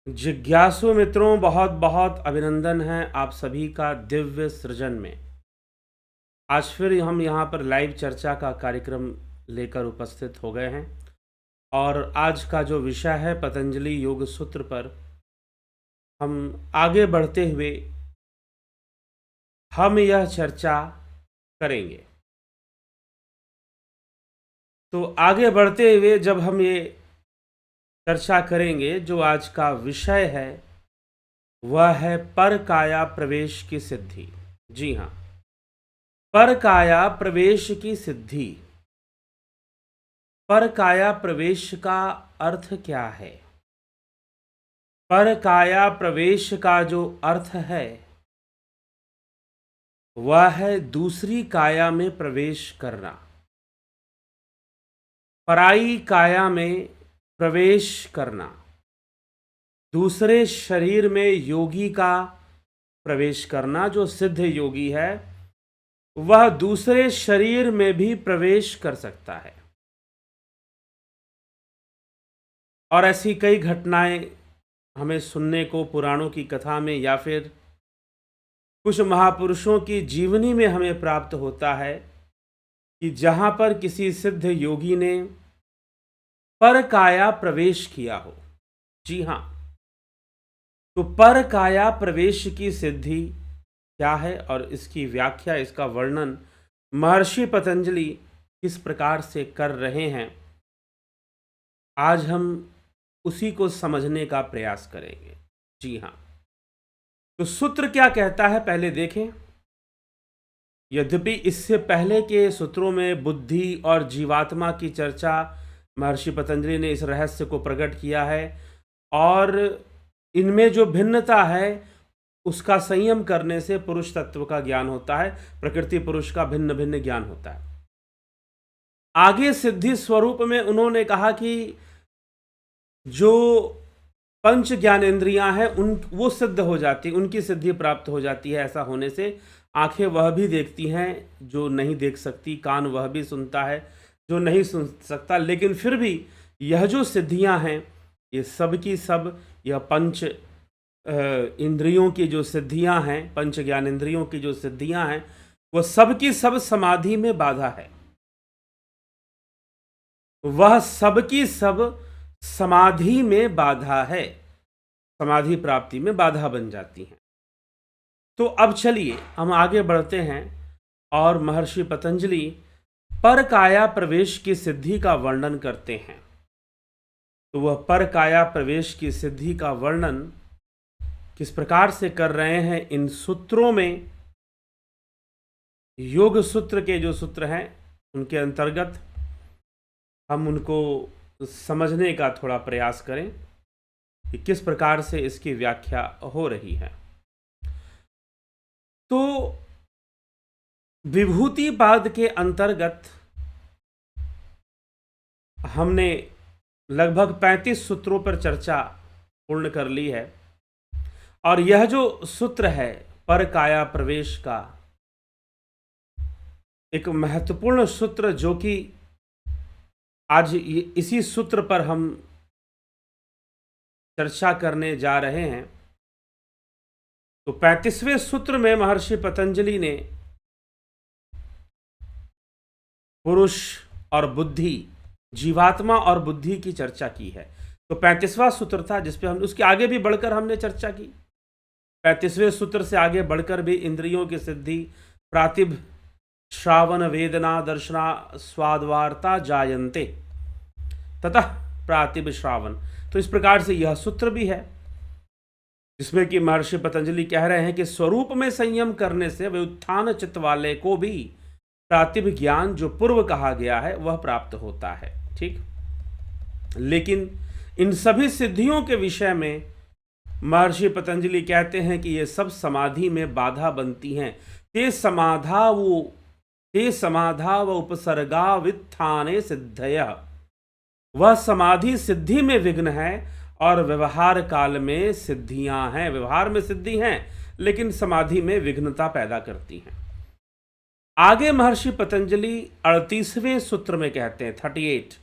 जिज्ञासु मित्रों, बहुत बहुत अभिनंदन है आप सभी का दिव्य सृजन में। आज फिर हम यहाँ पर लाइव चर्चा का कार्यक्रम लेकर उपस्थित हो गए हैं और आज का जो विषय है पतंजलि योग सूत्र पर हम आगे बढ़ते हुए हम यह चर्चा करेंगे। तो आगे बढ़ते हुए जब हम ये चर्चा करेंगे, जो आज का विषय है वह है पर काया प्रवेश की सिद्धि। जी हाँ, पर काया प्रवेश की सिद्धि। पर काया प्रवेश का अर्थ क्या है? पर काया प्रवेश का जो अर्थ है वह है दूसरी काया में प्रवेश करना, पराई काया में प्रवेश करना, दूसरे शरीर में योगी का प्रवेश करना। जो सिद्ध योगी है वह दूसरे शरीर में भी प्रवेश कर सकता है। और ऐसी कई घटनाएं हमें सुनने को पुराणों की कथा में या फिर कुछ महापुरुषों की जीवनी में हमें प्राप्त होता है कि जहां पर किसी सिद्ध योगी ने पर काया प्रवेश किया हो। जी हाँ, तो पर काया प्रवेश की सिद्धि क्या है और इसकी व्याख्या, इसका वर्णन महर्षि पतंजलि किस प्रकार से कर रहे हैं, आज हम उसी को समझने का प्रयास करेंगे। जी हाँ, तो सूत्र क्या कहता है पहले देखें। यद्यपि इससे पहले के सूत्रों में बुद्धि और जीवात्मा की चर्चा महर्षि पतंजलि ने इस रहस्य को प्रकट किया है और इनमें जो भिन्नता है उसका संयम करने से पुरुष तत्व का ज्ञान होता है, प्रकृति पुरुष का भिन्न भिन्न ज्ञान होता है। आगे सिद्धि स्वरूप में उन्होंने कहा कि जो पंच ज्ञानेंद्रियां हैं उन वो सिद्ध हो जाती, उनकी सिद्धि प्राप्त हो जाती है। ऐसा होने से आंखें वह भी देखती हैं जो नहीं देख सकती, कान वह भी सुनता है जो नहीं सुन सकता, लेकिन फिर भी यह जो सिद्धियां हैं ये सब की सब, यह पंच इंद्रियों की जो सिद्धियां हैं, पंच ज्ञानेंद्रियों की जो सिद्धियां हैं, वह सब की सब समाधि में बाधा है। वह सब की सब समाधि में बाधा है, समाधि प्राप्ति में बाधा बन जाती हैं। तो अब चलिए हम आगे बढ़ते हैं और महर्षि पतंजलि पर काया प्रवेश की सिद्धि का वर्णन करते हैं। तो वह पर काया प्रवेश की सिद्धि का वर्णन किस प्रकार से कर रहे हैं इन सूत्रों में। योग सूत्र के जो सूत्र हैं उनके अंतर्गत हम उनको समझने का थोड़ा प्रयास करें कि किस प्रकार से इसकी व्याख्या हो रही है। तो विभूतिपाद के अंतर्गत हमने लगभग 35 सूत्रों पर चर्चा पूर्ण कर ली है और यह जो सूत्र है पर काया प्रवेश का, एक महत्वपूर्ण सूत्र जो कि आज इसी सूत्र पर हम चर्चा करने जा रहे हैं। तो 35वें सूत्र में महर्षि पतंजलि ने पुरुष और बुद्धि, जीवात्मा और बुद्धि की चर्चा की है। तो 35वां सूत्र था जिस पे हम उसके आगे भी बढ़कर हमने चर्चा की। 35वें सूत्र से आगे बढ़कर भी इंद्रियों की सिद्धि, प्रातिभ श्रावण वेदना दर्शना स्वादवार्ता जायन्ते ततः प्रातिभ श्रावण। तो इस प्रकार से यह सूत्र भी है जिसमें कि महर्षि पतंजलि कह रहे हैं कि स्वरूप में संयम करने से व्युत्थान चित्त वाले को भी प्रातिभ ज्ञान जो पूर्व कहा गया है वह प्राप्त होता है। ठीक, लेकिन इन सभी सिद्धियों के विषय में महर्षि पतंजलि कहते हैं कि ये सब समाधि में बाधा बनती हैं। ते समाधा व उपसर्गा वित्थाने सिद्धय। वह समाधि सिद्धि में विघ्न है और व्यवहार काल में सिद्धियां हैं। व्यवहार में सिद्धि हैं लेकिन समाधि में विघ्नता पैदा करती हैं। आगे महर्षि पतंजलि 38वें सूत्र में कहते हैं, 38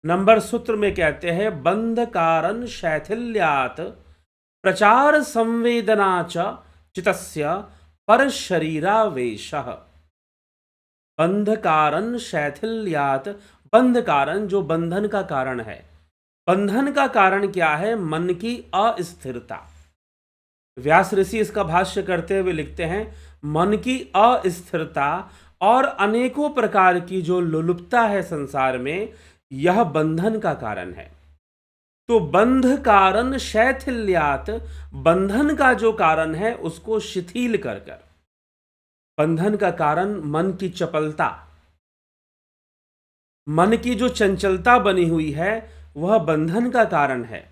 नंबर सूत्र में कहते हैं, बंध कारण शैथिल्यात प्रचार संवेदना च चितस्य पर शरीरावेशः। बंध कारण शैथिल्यात, बंध कारण जो बंधन का कारण है, बंधन का कारण क्या है? मन की अस्थिरता। व्यास ऋषि इसका भाष्य करते हुए लिखते हैं, मन की अस्थिरता और अनेकों प्रकार की जो लोलुपता है संसार में, यह बंधन का कारण है। तो बंध कारण शैथिल्यात, बंधन का जो कारण है उसको शिथिल कर कर, बंधन का कारण मन की चपलता, मन की जो चंचलता बनी हुई है वह बंधन का कारण है।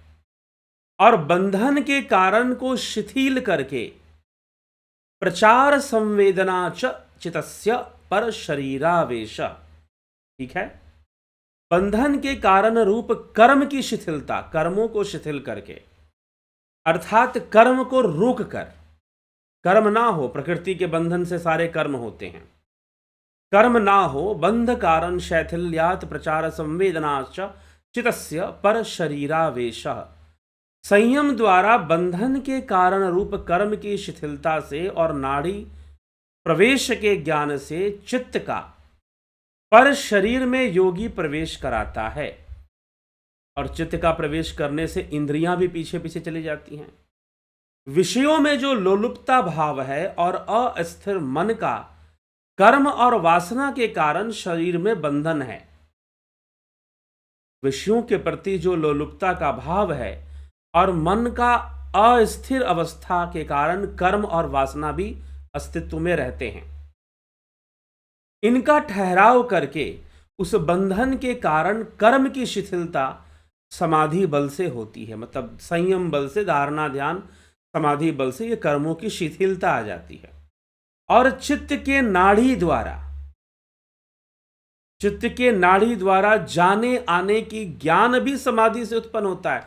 और बंधन के कारण को शिथिल करके प्रचार संवेदना च चितस्य पर शरीरावेश, ठीक है, बंधन के कारण रूप कर्म की शिथिलता, कर्मों को शिथिल करके, अर्थात कर्म को रोक कर, कर्म ना हो, प्रकृति के बंधन से सारे कर्म होते हैं, कर्म ना हो, बंध कारण शैथिल्यात प्रचार संवेदनाश्च चितस्य पर शरीरावेश। संयम द्वारा बंधन के कारण रूप कर्म की शिथिलता से और नाड़ी प्रवेश के ज्ञान से चित्त का पर शरीर में योगी प्रवेश कराता है। और चित्त का प्रवेश करने से इंद्रियां भी पीछे पीछे चली जाती हैं। विषयों में जो लोलुपता भाव है और अस्थिर मन का कर्म और वासना के कारण शरीर में बंधन है। विषयों के प्रति जो लोलुपता का भाव है और मन का अस्थिर अवस्था के कारण कर्म और वासना भी अस्तित्व में रहते हैं। इनका ठहराव करके उस बंधन के कारण कर्म की शिथिलता समाधि बल से होती है, मतलब संयम बल से, धारणा ध्यान समाधि बल से ये कर्मों की शिथिलता आ जाती है। और चित्त के नाड़ी द्वारा जाने आने की ज्ञान भी समाधि से उत्पन्न होता है।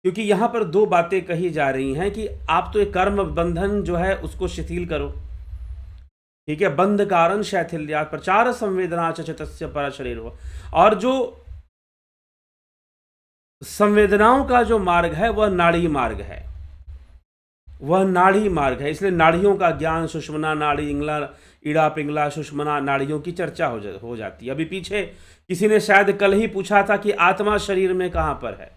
क्योंकि यहां पर दो बातें कही जा रही हैं कि आप तो एक कर्म बंधन जो है उसको शिथिल करो, ठीक है, बंध कारण शैथिल्या प्रचार संवेदना चितस्य पर शरीर हो। और जो संवेदनाओं का जो मार्ग है वह नाड़ी मार्ग है, वह नाड़ी मार्ग है। इसलिए नाड़ियों का ज्ञान, सुषुम्ना नाड़ी, इंगला, ईड़ा पिंगला सुषुम्ना नाड़ियों की चर्चा हो जाती है। अभी पीछे किसी ने शायद कल ही पूछा था कि आत्मा शरीर में कहां पर है।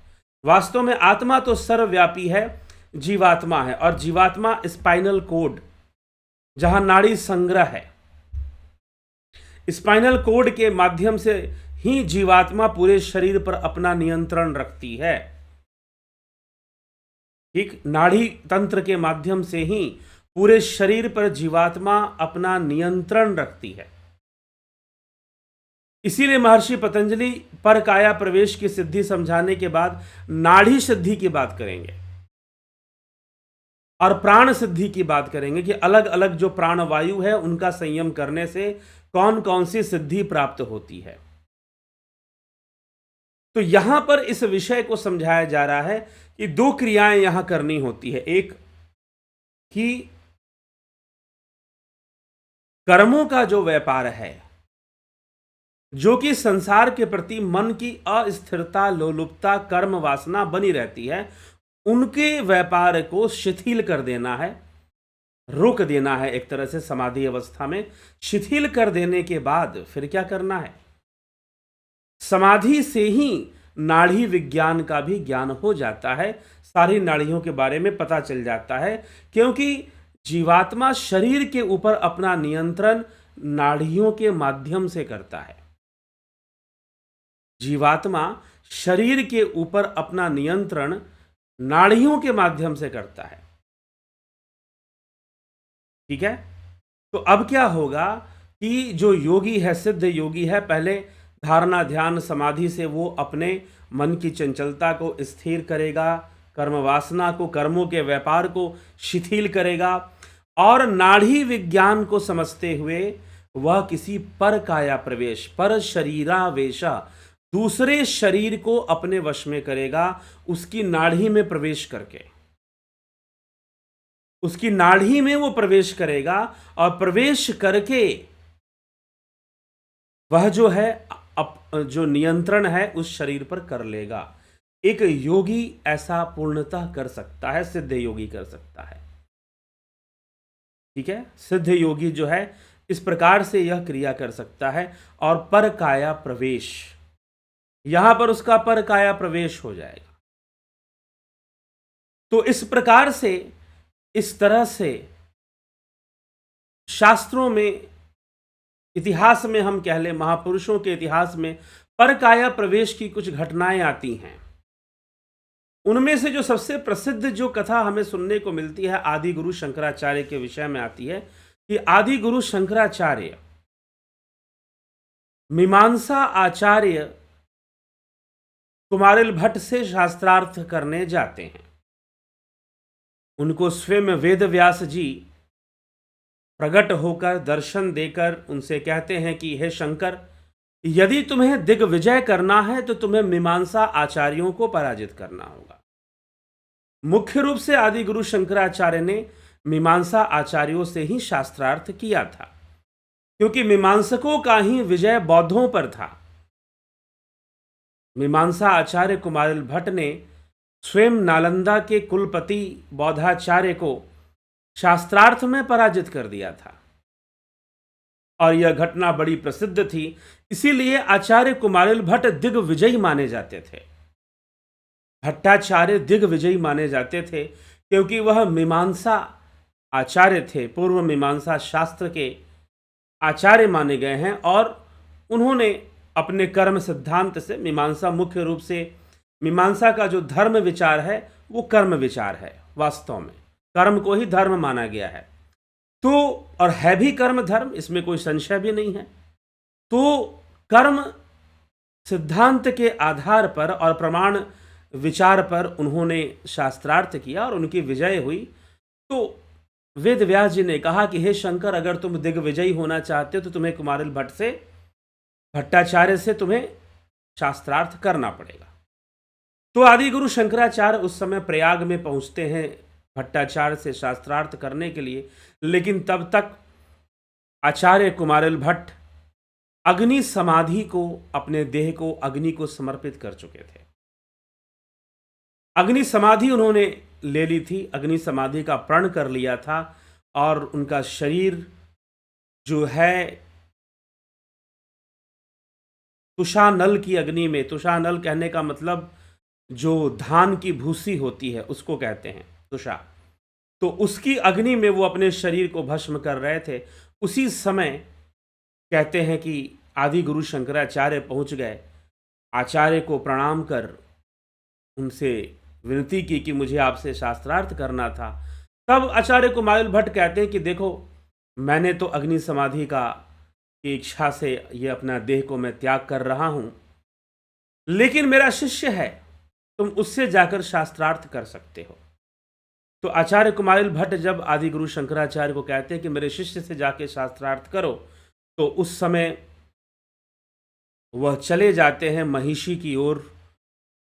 वास्तव में आत्मा तो सर्वव्यापी है, जीवात्मा है। और जीवात्मा स्पाइनल कोड, जहां नाड़ी संग्रह है, स्पाइनल कोड के माध्यम से ही जीवात्मा पूरे शरीर पर अपना नियंत्रण रखती है। ठीक, नाड़ी तंत्र के माध्यम से ही पूरे शरीर पर जीवात्मा अपना नियंत्रण रखती है। इसीलिए महर्षि पतंजलि पर काया प्रवेश की सिद्धि समझाने के बाद नाड़ी सिद्धि की बात करेंगे और प्राण सिद्धि की बात करेंगे कि अलग अलग जो प्राण वायु है उनका संयम करने से कौन कौन सी सिद्धि प्राप्त होती है। तो यहां पर इस विषय को समझाया जा रहा है कि दो क्रियाएं यहां करनी होती है। एक कि कर्मों का जो व्यापार है, जो कि संसार के प्रति मन की अस्थिरता, लोलुपता, कर्म वासना बनी रहती है, उनके व्यापार को शिथिल कर देना है, रोक देना है। एक तरह से समाधि अवस्था में शिथिल कर देने के बाद फिर क्या करना है? समाधि से ही नाड़ी विज्ञान का भी ज्ञान हो जाता है, सारी नाड़ियों के बारे में पता चल जाता है। क्योंकि जीवात्मा शरीर के ऊपर अपना नियंत्रण नाड़ियों के माध्यम से करता है। जीवात्मा शरीर के ऊपर अपना नियंत्रण नाड़ियों के माध्यम से करता है, ठीक है। तो अब क्या होगा कि जो योगी है, सिद्ध योगी है, पहले धारणा ध्यान समाधि से वो अपने मन की चंचलता को स्थिर करेगा, कर्म वासना को, कर्मों के व्यापार को शिथिल करेगा और नाड़ी विज्ञान को समझते हुए वह किसी पर काया प्रवेश, पर शरीरावेश, दूसरे शरीर को अपने वश में करेगा, उसकी नाड़ी में प्रवेश करके, उसकी नाड़ी में वो प्रवेश करेगा और प्रवेश करके वह जो है जो नियंत्रण है उस शरीर पर कर लेगा। एक योगी ऐसा पूर्णतः कर सकता है, सिद्ध योगी कर सकता है। ठीक है, सिद्ध योगी जो है इस प्रकार से यह क्रिया कर सकता है और पर काया प्रवेश, यहां पर उसका पर काया प्रवेश हो जाएगा। तो इस प्रकार से, इस तरह से शास्त्रों में, इतिहास में, हम कह लें महापुरुषों के इतिहास में पर काया प्रवेश की कुछ घटनाएं आती हैं। उनमें से जो सबसे प्रसिद्ध जो कथा हमें सुनने को मिलती है आदि गुरु शंकराचार्य के विषय में आती है कि आदि गुरु शंकराचार्य मीमांसा आचार्य कुमारिल भट्ट से शास्त्रार्थ करने जाते हैं। उनको स्वयं वेद व्यास जी प्रकट होकर दर्शन देकर उनसे कहते हैं कि हे शंकर, यदि तुम्हें दिग्विजय करना है तो तुम्हें मीमांसा आचार्यों को पराजित करना होगा। मुख्य रूप से आदि गुरु शंकराचार्य ने मीमांसा आचार्यों से ही शास्त्रार्थ किया था, क्योंकि मीमांसकों का ही विजय बौद्धों पर था। मीमांसा आचार्य कुमारिल भट्ट ने स्वयं नालंदा के कुलपति बौद्धाचार्य को शास्त्रार्थ में पराजित कर दिया था और यह घटना बड़ी प्रसिद्ध थी। इसीलिए आचार्य कुमारिल भट्ट दिग्विजयी माने जाते थे। भट्टाचार्य दिग्विजयी माने जाते थे क्योंकि वह मीमांसा आचार्य थे, पूर्व मीमांसा शास्त्र के आचार्य माने गए हैं और उन्होंने अपने कर्म सिद्धांत से, मीमांसा मुख्य रूप से, मीमांसा का जो धर्म विचार है वो कर्म विचार है। वास्तव में कर्म को ही धर्म माना गया है, तो और है भी कर्म धर्म, इसमें कोई संशय भी नहीं है। तो कर्म सिद्धांत के आधार पर और प्रमाण विचार पर उन्होंने शास्त्रार्थ किया और उनकी विजय हुई। तो वेद व्यास जी ने कहा कि हे शंकर, अगर तुम दिग्विजयी होना चाहते हो तो तुम्हें कुमारिल भट्ट से, भट्टाचार्य से तुम्हें शास्त्रार्थ करना पड़ेगा। तो आदि गुरु शंकराचार्य उस समय प्रयाग में पहुंचते हैं भट्टाचार्य से शास्त्रार्थ करने के लिए, लेकिन तब तक आचार्य कुमारिल भट्ट अग्नि समाधि को, अपने देह को अग्नि को समर्पित कर चुके थे। अग्नि समाधि उन्होंने ले ली थी, अग्नि समाधि का प्रण कर लिया था और उनका शरीर जो है तुषानल की अग्नि में, तुषानल कहने का मतलब जो धान की भूसी होती है उसको कहते हैं तुषा, तो उसकी अग्नि में वो अपने शरीर को भस्म कर रहे थे। उसी समय कहते हैं कि आदि गुरु शंकराचार्य पहुंच गए, आचार्य को प्रणाम कर उनसे विनती की कि मुझे आपसे शास्त्रार्थ करना था। तब आचार्य कुमारिल भट्ट कहते हैं कि देखो, मैंने तो अग्नि समाधि की इच्छा से ये अपना देह को मैं त्याग कर रहा हूँ, लेकिन मेरा शिष्य है, तुम उससे जाकर शास्त्रार्थ कर सकते हो। तो आचार्य कुमारिल भट्ट जब आदि गुरु शंकराचार्य को कहते हैं कि मेरे शिष्य से जाके शास्त्रार्थ करो, तो उस समय वह चले जाते हैं महिषी की ओर,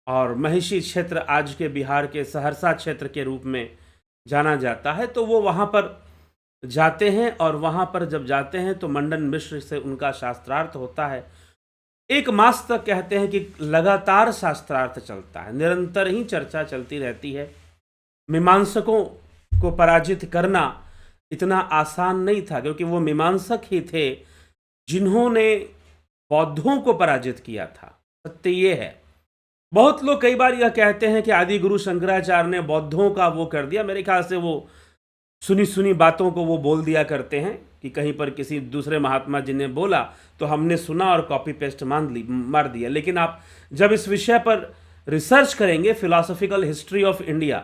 और महिषी क्षेत्र आज के बिहार के सहरसा क्षेत्र के रूप में जाना जाता है। तो वो वहाँ पर जाते हैं और वहाँ पर जब जाते हैं तो मंडन मिश्र से उनका शास्त्रार्थ होता है। 1 मास तक कहते हैं कि लगातार शास्त्रार्थ चलता है, निरंतर ही चर्चा चलती रहती है। मीमांसकों को पराजित करना इतना आसान नहीं था, क्योंकि वो मीमांसक ही थे जिन्होंने बौद्धों को पराजित किया था। सत्य ये है, बहुत लोग कई बार यह कहते हैं कि आदि गुरु शंकराचार्य ने बौद्धों का वो कर दिया। मेरे ख्याल से वो सुनी सुनी बातों को वो बोल दिया करते हैं कि कहीं पर किसी दूसरे महात्मा जी ने बोला तो हमने सुना और कॉपी पेस्ट मार दिया। लेकिन आप जब इस विषय पर रिसर्च करेंगे, philosophical history of India,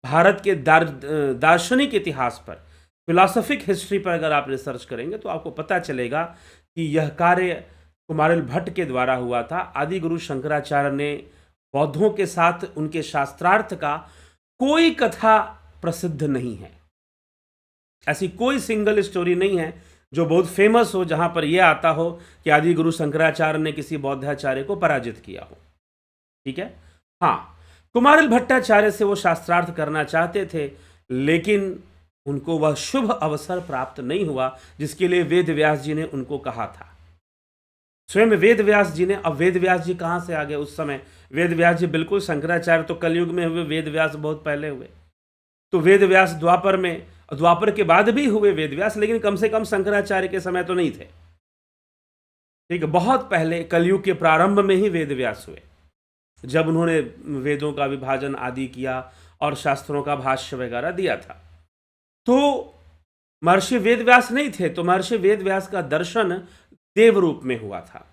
Bharat के दार्शनिक इतिहास पर, फिलॉसफिक हिस्ट्री पर अगर आप रिसर्च करेंगे तो आपको पता चलेगा कि यह कार्य कुमारिल भट्ट के द्वारा हुआ था। आदि गुरु शंकराचार्य ने बौद्धों के साथ उनके शास्त्रार्थ का कोई कथा प्रसिद्ध नहीं है, ऐसी कोई सिंगल स्टोरी नहीं है जो बहुत फेमस हो, जहां पर यह आता हो कि आदि गुरु शंकराचार्य ने किसी बौद्धाचार्य को पराजित किया हो। ठीक है, हाँ, कुमारिल भट्टाचार्य से वो शास्त्रार्थ करना चाहते थे, लेकिन उनको वह शुभ अवसर प्राप्त नहीं हुआ जिसके लिए वेद व्यास जी ने उनको कहा था। स्वयं वेद व्यास जी ने, अब वेद व्यास जी कहाँ से आ गए उस समय? वेद व्यास जी बिल्कुल, शंकराचार्य तो कलयुग में हुए, वेद व्यास बहुत पहले हुए। तो वेद व्यास द्वापर में, द्वापर के बाद भी हुए वेद व्यास, लेकिन कम से कम शंकराचार्य के समय तो नहीं थे। ठीक है, बहुत पहले कलयुग के प्रारंभ में ही वेद व्यास हुए, जब उन्होंने वेदों का विभाजन आदि किया और शास्त्रों का भाष्य वगैरह दिया था। तो महर्षि वेद व्यास नहीं थे, तो महर्षि वेद व्यास का दर्शन देव रूप में हुआ था।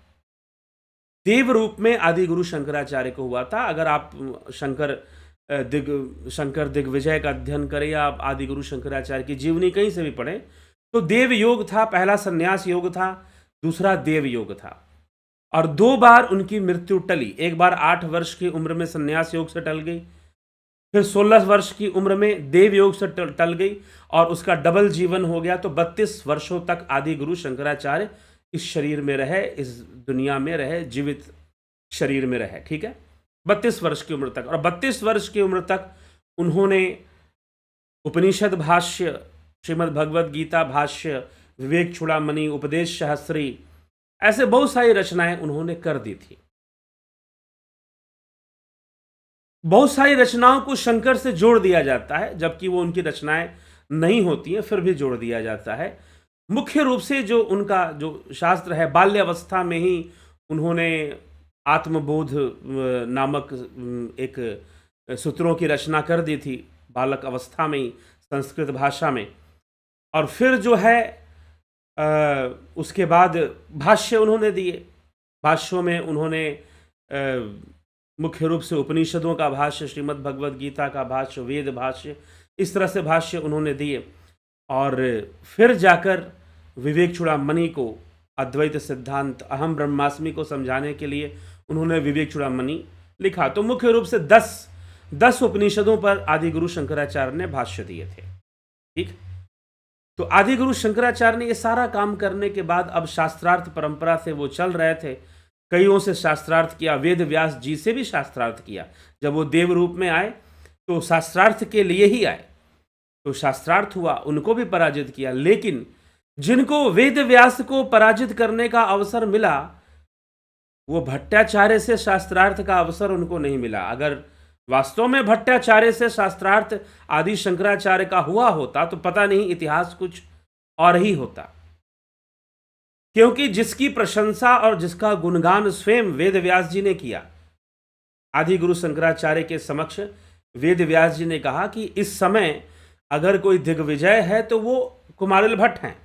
देव रूप में आदि गुरु शंकराचार्य को हुआ था। अगर आप शंकर दिग्विजय का अध्ययन करें या आप आदि गुरु शंकराचार्य की जीवनी कहीं से भी पढ़ें, तो देव योग था, पहला संन्यास योग था, दूसरा देव योग था, और 2 बार उनकी मृत्यु टली। एक बार 8 वर्ष की उम्र में संन्यास योग से टल गई, फिर 16 वर्ष की उम्र में देव योग से टल गई, और उसका डबल जीवन हो गया। तो 32 वर्षों तक आदि गुरु शंकराचार्य इस शरीर में रहे, इस दुनिया में रहे, जीवित शरीर में रहे। ठीक है, 32 वर्ष की उम्र तक। और 32 वर्ष की उम्र तक उन्होंने उपनिषद भाष्य, श्रीमद् भगवद गीता भाष्य, विवेक चूड़ामणि, उपदेश सहस्त्री, ऐसे बहुत सारी रचनाएं उन्होंने कर दी थी। बहुत सारी रचनाओं को शंकर से जोड़ दिया जाता है, जबकि वो उनकी रचनाएं नहीं होती हैं, फिर भी जोड़ दिया जाता है। मुख्य रूप से जो उनका जो शास्त्र है, बाल्यावस्था में ही उन्होंने आत्मबोध नामक एक सूत्रों की रचना कर दी थी, बालक अवस्था में ही, संस्कृत भाषा में। और फिर जो है उसके बाद भाष्य उन्होंने दिए। भाष्यों में उन्होंने मुख्य रूप से उपनिषदों का भाष्य, श्रीमद् भगवद गीता का भाष्य, वेद भाष्य, इस तरह से भाष्य उन्होंने दिए। और फिर जाकर विवेक चूड़ामणि को, अद्वैत सिद्धांत, अहम ब्रह्मास्मि को समझाने के लिए उन्होंने विवेक चूड़ामणि लिखा। तो मुख्य रूप से 10 उपनिषदों पर आदि गुरु शंकराचार्य ने भाष्य दिए थे। ठीक, तो आदि गुरु शंकराचार्य ने ये सारा काम करने के बाद अब शास्त्रार्थ परंपरा से वो चल रहे थे। कईयों से शास्त्रार्थ किया, वेद व्यास जी से भी शास्त्रार्थ किया। जब वो देव रूप में आए तो शास्त्रार्थ के लिए ही आए, तो शास्त्रार्थ हुआ, उनको भी पराजित किया। लेकिन जिनको वेद व्यास को पराजित करने का अवसर मिला, वो भट्टाचार्य से शास्त्रार्थ का अवसर उनको नहीं मिला। अगर वास्तव में भट्टाचार्य से शास्त्रार्थ आदि शंकराचार्य का हुआ होता तो पता नहीं इतिहास कुछ और ही होता, क्योंकि जिसकी प्रशंसा और जिसका गुणगान स्वयं वेद व्यास जी ने किया, आदि गुरु शंकराचार्य के समक्ष वेद व्यास जी ने कहा कि इस समय अगर कोई दिग्विजय है तो वो कुमारिल भट्ट हैं,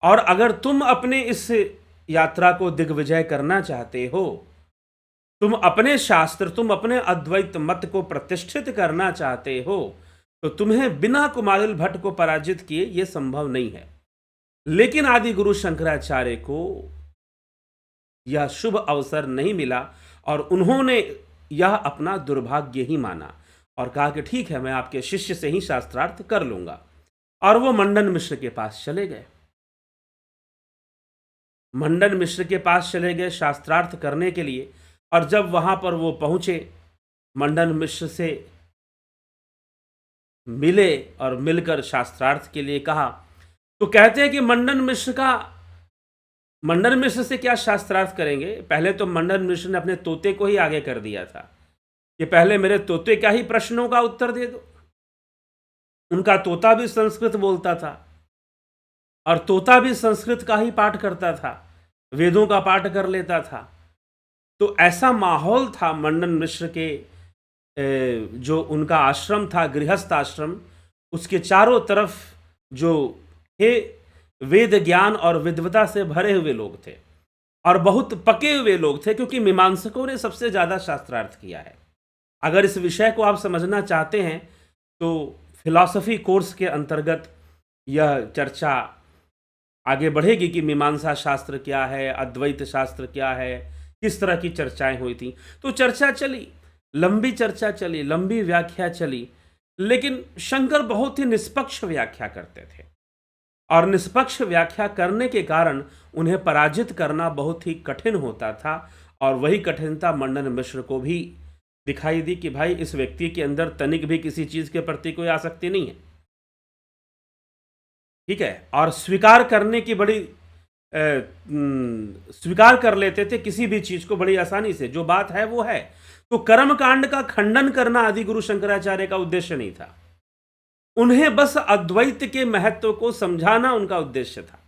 और अगर तुम अपने इस यात्रा को दिग्विजय करना चाहते हो, तुम अपने शास्त्र, तुम अपने अद्वैत मत को प्रतिष्ठित करना चाहते हो, तो तुम्हें बिना कुमारिल भट्ट को पराजित किए यह संभव नहीं है। लेकिन आदि गुरु शंकराचार्य को यह शुभ अवसर नहीं मिला, और उन्होंने यह अपना दुर्भाग्य ही माना और कहा कि ठीक है, मैं आपके शिष्य से ही शास्त्रार्थ कर लूंगा। और वो मंडन मिश्र के पास चले गए। मंडन मिश्र के पास चले गए शास्त्रार्थ करने के लिए। और जब वहां पर वो पहुंचे, मंडन मिश्र से मिले और मिलकर शास्त्रार्थ के लिए कहा, तो कहते हैं कि मंडन मिश्र से क्या शास्त्रार्थ करेंगे। पहले तो मंडन मिश्र ने अपने तोते को ही आगे कर दिया था कि पहले मेरे तोते का ही प्रश्नों का उत्तर दे दो। उनका तोता भी संस्कृत बोलता था, और तोता भी संस्कृत का ही पाठ करता था, वेदों का पाठ कर लेता था। तो ऐसा माहौल था मंडन मिश्र के, जो उनका आश्रम था, गृहस्थ आश्रम, उसके चारों तरफ जो थे वेद ज्ञान और विद्वता से भरे हुए लोग थे, और बहुत पके हुए लोग थे, क्योंकि मीमांसकों ने सबसे ज़्यादा शास्त्रार्थ किया है। अगर इस विषय को आप समझना चाहते हैं तो फिलॉसफी कोर्स के अंतर्गत यह चर्चा आगे बढ़ेगी कि मीमांसा शास्त्र क्या है, अद्वैत शास्त्र क्या है, किस तरह की चर्चाएं हुई थी। तो चर्चा चली, लंबी चर्चा चली, लंबी व्याख्या चली, लेकिन शंकर बहुत ही निष्पक्ष व्याख्या करते थे, और निष्पक्ष व्याख्या करने के कारण उन्हें पराजित करना बहुत ही कठिन होता था। और वही कठिनता मंडन मिश्र को भी दिखाई दी कि भाई, इस व्यक्ति के अंदर तनिक भी किसी चीज के प्रति कोई आसक्ति नहीं है। ठीक है, और स्वीकार करने की बड़ी स्वीकार कर लेते थे किसी भी चीज को बड़ी आसानी से, जो बात है वो है। तो कर्म कांड का खंडन करना आदि गुरु शंकराचार्य का उद्देश्य नहीं था, उन्हें बस अद्वैत के महत्व को समझाना उनका उद्देश्य था।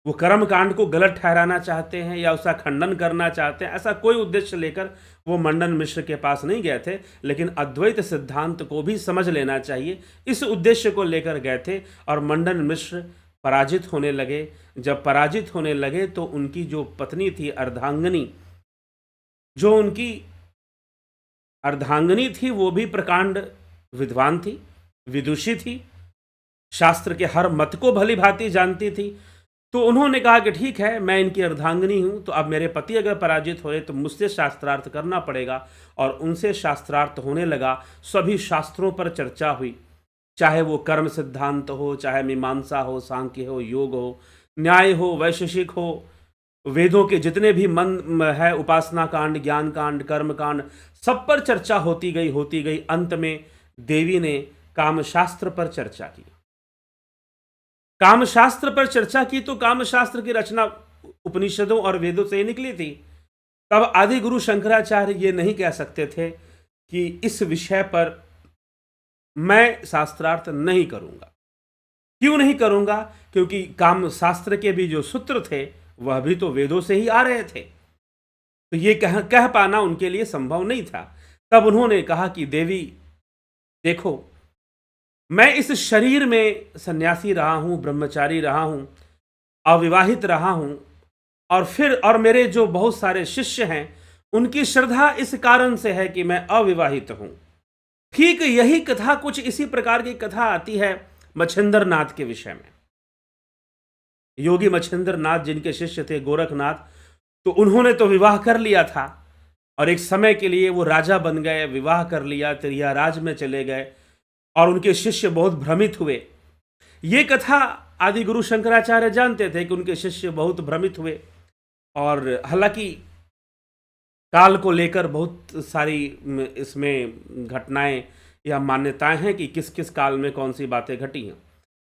वो कर्म कांड को गलत ठहराना चाहते हैं या उसका खंडन करना चाहते हैं, ऐसा कोई उद्देश्य लेकर वो मंडन मिश्र के पास नहीं गए थे, लेकिन अद्वैत सिद्धांत को भी समझ लेना चाहिए, इस उद्देश्य को लेकर गए थे। और मंडन मिश्र पराजित होने लगे। जब पराजित होने लगे तो उनकी जो पत्नी थी अर्धांगिनी, जो उनकी अर्धांगिनी थी, वो भी प्रकांड विद्वान थी, विदुषी थी, शास्त्र के हर मत को भली भांति जानती थी। तो उन्होंने कहा कि ठीक है, मैं इनकी अर्धांगिनी हूं, तो अब मेरे पति अगर पराजित हुए तो मुझसे शास्त्रार्थ करना पड़ेगा। और उनसे शास्त्रार्थ होने लगा। सभी शास्त्रों पर चर्चा हुई, चाहे वो कर्म सिद्धांत हो, चाहे मीमांसा हो, सांख्य हो, योग हो, न्याय हो, वैशेषिक हो, वेदों के जितने भी मन है, उपासना कांड, ज्ञान कांड, कर्म कांड, सब पर चर्चा होती गई। अंत में देवी ने कामशास्त्र पर चर्चा की। कामशास्त्र पर चर्चा की तो कामशास्त्र की रचना उपनिषदों और वेदों से ही निकली थी। तब आदि गुरु शंकराचार्य ये नहीं कह सकते थे कि इस विषय पर मैं शास्त्रार्थ नहीं करूंगा। क्यों नहीं करूंगा? क्योंकि कामशास्त्र के भी जो सूत्र थे वह भी तो वेदों से ही आ रहे थे, तो ये कह पाना उनके लिए संभव नहीं था। तब उन्होंने कहा कि देवी देखो, मैं इस शरीर में सन्यासी रहा हूं, ब्रह्मचारी रहा हूं, अविवाहित रहा हूं, और मेरे जो बहुत सारे शिष्य हैं उनकी श्रद्धा इस कारण से है कि मैं अविवाहित हूं। ठीक यही कथा, कुछ इसी प्रकार की कथा आती है मच्छिंद्र नाथ के विषय में। योगी मच्छिंद्र नाथ जिनके शिष्य थे गोरखनाथ, तो उन्होंने तो विवाह कर लिया था और एक समय के लिए वो राजा बन गए, विवाह कर लिया, त्रियाराज में चले गए और उनके शिष्य बहुत भ्रमित हुए। ये कथा आदि गुरु शंकराचार्य जानते थे कि उनके शिष्य बहुत भ्रमित हुए। और हालांकि काल को लेकर बहुत सारी इसमें घटनाएं या मान्यताएं हैं कि किस किस काल में कौन सी बातें घटी हैं।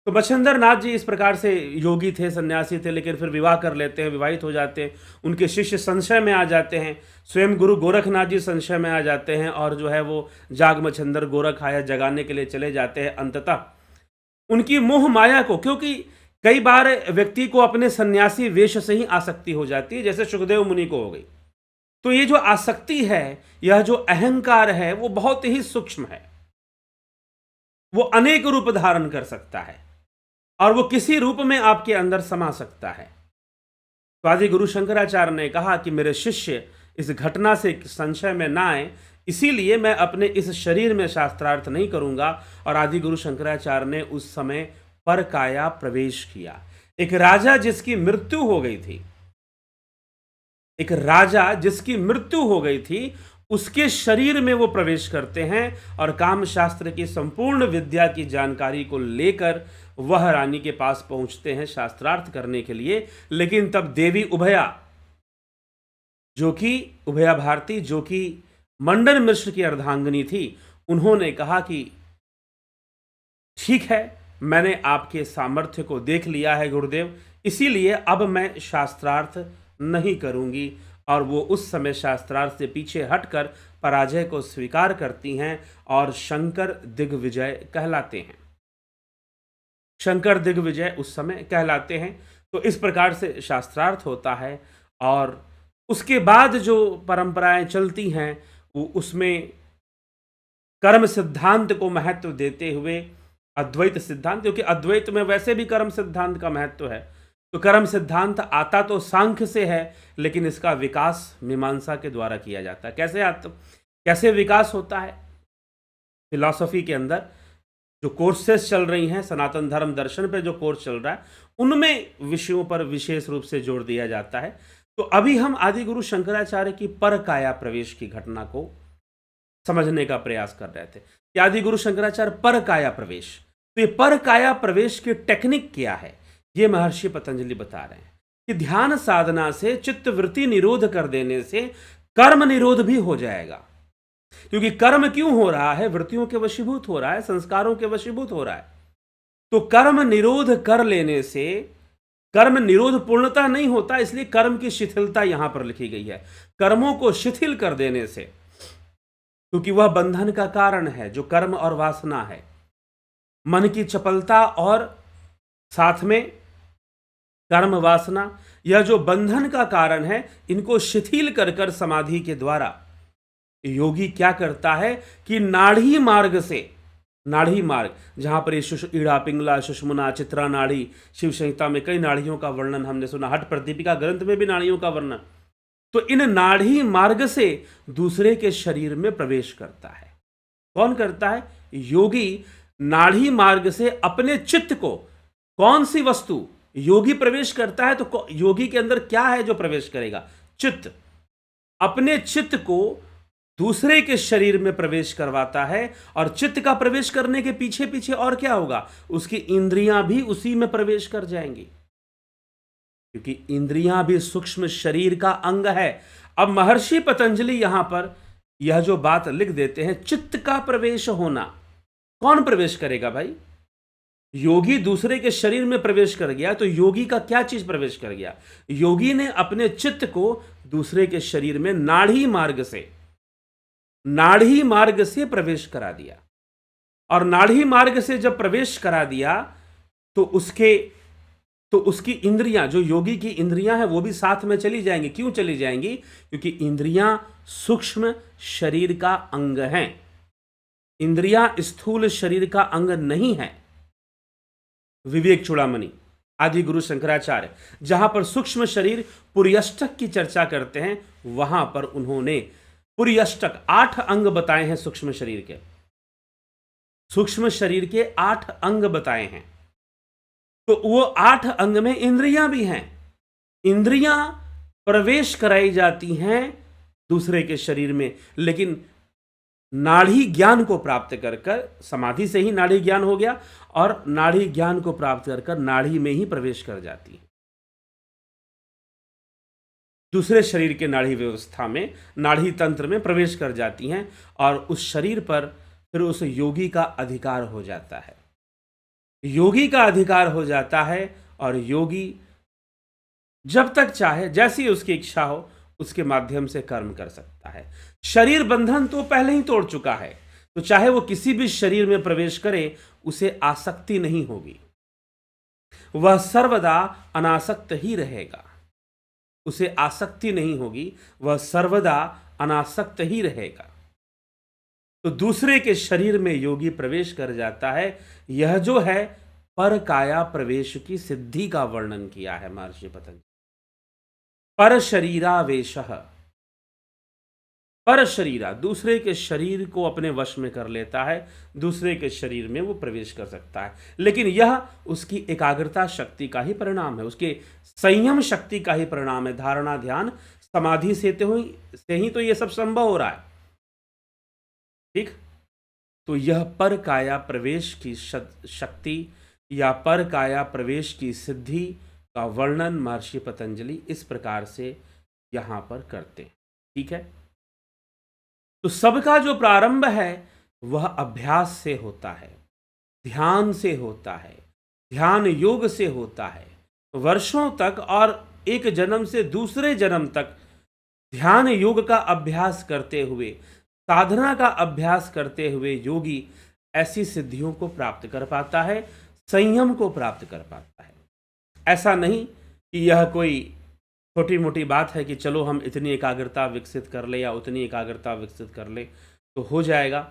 तो मच्छिंद्र नाथ जी इस प्रकार से योगी थे, सन्यासी थे, लेकिन फिर विवाह कर लेते हैं, विवाहित हो जाते हैं। उनके शिष्य संशय में आ जाते हैं, स्वयं गुरु गोरखनाथ जी संशय में आ जाते हैं और जो है वो जाग मच्छिंद्र गोरख आया जगाने के लिए चले जाते हैं। अंततः उनकी मोह माया को, क्योंकि कई बार व्यक्ति को अपने सन्यासी वेश से ही आसक्ति हो जाती है, जैसे सुखदेव मुनि को हो गई। तो ये जो आसक्ति है, यह जो अहंकार है, वो बहुत ही सूक्ष्म है, वो अनेक रूप धारण कर सकता है और वो किसी रूप में आपके अंदर समा सकता है। तो आदि गुरु शंकराचार्य ने कहा कि मेरे शिष्य इस घटना से संशय में ना आए, इसीलिए मैं अपने इस शरीर में शास्त्रार्थ नहीं करूंगा। और आदि गुरु शंकराचार्य ने उस समय परकाया प्रवेश किया। एक राजा जिसकी मृत्यु हो गई थी, एक राजा जिसकी मृत्यु हो गई थी, उसके शरीर में वो प्रवेश करते हैं और कामशास्त्र की संपूर्ण विद्या की जानकारी को लेकर वह रानी के पास पहुंचते हैं शास्त्रार्थ करने के लिए। लेकिन तब देवी उभया भारती, जो कि मंडन मिश्र की अर्धांगिनी थी, उन्होंने कहा कि ठीक है, मैंने आपके सामर्थ्य को देख लिया है गुरुदेव, इसीलिए अब मैं शास्त्रार्थ नहीं करूंगी। और वो उस समय शास्त्रार्थ से पीछे हटकर पराजय को स्वीकार करती हैं और शंकर दिग्विजय कहलाते हैं। शंकर दिग्विजय उस समय कहलाते हैं। तो इस प्रकार से शास्त्रार्थ होता है और उसके बाद जो परंपराएं चलती हैं वो उसमें कर्म सिद्धांत को महत्व देते हुए अद्वैत सिद्धांत, क्योंकि अद्वैत में वैसे भी कर्म सिद्धांत का महत्व है, तो कर्म सिद्धांत आता तो सांख्य से है, लेकिन इसका विकास मीमांसा के द्वारा किया जाता है। कैसे विकास होता है? फिलॉसफी के अंदर जो कोर्सेस चल रही हैं, सनातन धर्म दर्शन पे जो कोर्स चल रहा है, उनमें विषयों पर विशेष रूप से जोर दिया जाता है। तो अभी हम आदि गुरु शंकराचार्य की परकाया प्रवेश की घटना को समझने का प्रयास कर रहे थे कि आदि गुरु शंकराचार्य परकाया प्रवेश, तो ये परकाया प्रवेश की टेक्निक क्या है, ये महर्षि पतंजलि बता रहे हैं कि ध्यान साधना से चित्त वृत्ति निरोध कर देने से कर्म निरोध भी हो जाएगा। क्योंकि कर्म क्यों हो रहा है? वृत्तियों के वशीभूत हो रहा है, संस्कारों के वशीभूत हो रहा है। तो कर्म निरोध कर लेने से कर्म निरोध पूर्णतः नहीं होता, इसलिए कर्म की शिथिलता यहां पर लिखी गई है। कर्मों को शिथिल कर देने से, क्योंकि वह बंधन का कारण है जो कर्म और वासना है। मन की चपलता और साथ में कर्म वासना, यह जो बंधन का कारण है, इनको शिथिल कर कर समाधि के द्वारा योगी क्या करता है कि नाड़ी मार्ग से, नाड़ी मार्ग जहां पर ईड़ा पिंगला सुषुम्ना चित्रा नाड़ी, शिव संहिता में कई नाड़ियों का वर्णन हमने सुना, हट प्रदीपिका ग्रंथ में भी नाड़ियों का वर्णन, तो इन नाड़ी मार्ग से दूसरे के शरीर में प्रवेश करता है। कौन करता है? योगी नाड़ी मार्ग से अपने चित्त को, कौन सी वस्तु योगी प्रवेश करता है, तो योगी के अंदर क्या है जो प्रवेश करेगा? चित्त। अपने चित्त को दूसरे के शरीर में प्रवेश करवाता है, और चित्त का प्रवेश करने के पीछे पीछे और क्या होगा? उसकी इंद्रियां भी उसी में प्रवेश कर जाएंगी, क्योंकि इंद्रियां भी सूक्ष्म शरीर का अंग है। अब महर्षि पतंजलि यहां पर यह जो बात लिख देते हैं, चित्त का प्रवेश होना, कौन प्रवेश करेगा भाई? योगी दूसरे के शरीर में प्रवेश कर गया, तो योगी का क्या चीज प्रवेश कर गया? योगी ने अपने चित्त को दूसरे के शरीर में नाड़ी मार्ग से प्रवेश करा दिया, और नाड़ी मार्ग से जब प्रवेश करा दिया तो उसकी इंद्रियां, जो योगी की इंद्रियां हैं, वो भी साथ में चली जाएंगी। क्यों चली जाएंगी? क्योंकि इंद्रियां सूक्ष्म शरीर का अंग हैं, इंद्रियां स्थूल शरीर का अंग नहीं है। विवेक चूड़ामणि आदि गुरु शंकराचार्य जहां पर सूक्ष्म शरीर पुर्यष्टक की चर्चा करते हैं, वहां पर उन्होंने पुर्यष्टक 8 अंग बताए हैं। सूक्ष्म शरीर के 8 अंग बताए हैं, तो वो 8 अंग में इंद्रियां भी हैं। इंद्रियां प्रवेश कराई जाती हैं दूसरे के शरीर में, लेकिन नाड़ी ज्ञान को प्राप्त कर कर, समाधि से ही नाड़ी ज्ञान हो गया, और नाड़ी ज्ञान को प्राप्त कर कर नाड़ी में ही प्रवेश कर जाती है। दूसरे शरीर के नाड़ी व्यवस्था में, नाड़ी तंत्र में प्रवेश कर जाती हैं, और उस शरीर पर फिर उस योगी का अधिकार हो जाता है। योगी का अधिकार हो जाता है, और योगी जब तक चाहे, जैसी उसकी इच्छा हो, उसके माध्यम से कर्म कर सकता है। शरीर बंधन तो पहले ही तोड़ चुका है, तो चाहे वो किसी भी शरीर में प्रवेश करे, उसे आसक्ति नहीं होगी, वह सर्वदा अनासक्त ही रहेगा। उसे आसक्ति नहीं होगी, वह सर्वदा अनासक्त ही रहेगा। तो दूसरे के शरीर में योगी प्रवेश कर जाता है। यह जो है पर काया प्रवेश की सिद्धि का वर्णन किया है महर्षि पतंजलि। पर शरीरावेशः, पर शरीरा, दूसरे के शरीर को अपने वश में कर लेता है, दूसरे के शरीर में वो प्रवेश कर सकता है। लेकिन यह उसकी एकाग्रता शक्ति का ही परिणाम है, उसके संयम शक्ति का ही परिणाम है। धारणा ध्यान समाधि से ही तो ये सब संभव हो रहा है। ठीक, तो यह पर काया प्रवेश की शक्ति या पर काया प्रवेश की सिद्धि का वर्णन महर्षि पतंजलि इस प्रकार से यहां पर करते हैं। ठीक है, तो सबका जो प्रारंभ है वह अभ्यास से होता है, ध्यान से होता है, ध्यान योग से होता है। वर्षों तक और एक जन्म से दूसरे जन्म तक ध्यान योग का अभ्यास करते हुए, साधना का अभ्यास करते हुए योगी ऐसी सिद्धियों को प्राप्त कर पाता है, संयम को प्राप्त कर पाता है। ऐसा नहीं कि यह कोई छोटी मोटी बात है कि चलो हम इतनी एकाग्रता विकसित कर ले या उतनी एकाग्रता विकसित कर ले तो हो जाएगा।